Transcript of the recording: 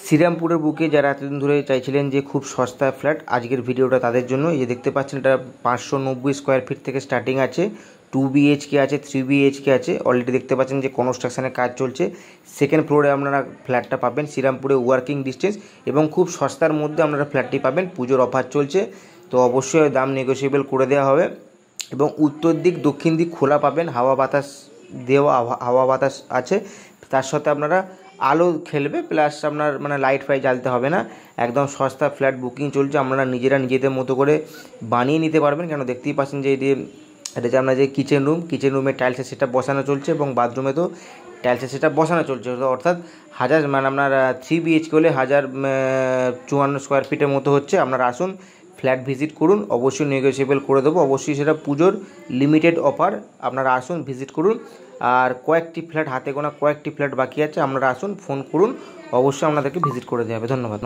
শ্রীরামপুরের বুকে যারা এতদিন ধরে চাইছিলেন যে খুব সস্তায় ফ্ল্যাট, আজকের ভিডিওটা তাদের জন্য। এই যে দেখতে পাচ্ছেন, এটা 590 স্কোয়ার ফিট থেকে স্টার্টিং আছে। 2 বিএইচকে আছে, 3 বিএইচকে আছে। অলরেডি দেখতে পাচ্ছেন যে কনস্ট্রাকশনের কাজ চলছে। সেকেন্ড ফ্লোরে আপনারা ফ্ল্যাটটা পাবেন শ্রীরামপুরে ওয়ার্কিং ডিস্টেন্স, এবং খুব সস্তার মধ্যে আপনারা ফ্ল্যাটটি পাবেন। পুজোর অফার চলছে, তো অবশ্যই দাম নেগোসিয়েবল করে দেওয়া হবে। এবং উত্তর দিক দক্ষিণ দিক খোলা পাবেন, হাওয়া বাতাস দেওয়া, হাওয়া বাতাস আছে। তার সাথে আপনারা আলো খেলবে, প্লাস আপনার মানে লাইট ফাইট জ্বালতে হবে না। একদম সস্তা ফ্ল্যাট বুকিং চলছে, আপনারা নিজেদের মতো করে বানিয়ে নিতে পারবেন। কেন দেখতেই পাচ্ছেন যে এটা যে আপনার যে কিচেন রুমে টাইলসের সেটআপ বসানো চলছে, এবং বাথরুমে তো টাইলসের সেটআপ বসানো চলছে। অর্থাৎ মানে আপনার 3 বিএইচকে হলে 1054 স্কোয়ার ফিটের মতো হচ্ছে। আপনারা আসুন, ফ্ল্যাট ভিজিট করুন, অবশ্যই নেগোসিয়েবল করে দেবো। অবশ্যই সেটা পুজোর লিমিটেড অফার, আপনারা আসুন, ভিজিট করুন। আর কয়েকটি ফ্ল্যাট, হাতে গোনা কয়েকটি ফ্ল্যাট বাকি আছে, আপনারা আসুন, ফোন করুন, অবশ্যই আপনাদেরকে ভিজিট করে দেওয়া হবে। ধন্যবাদ।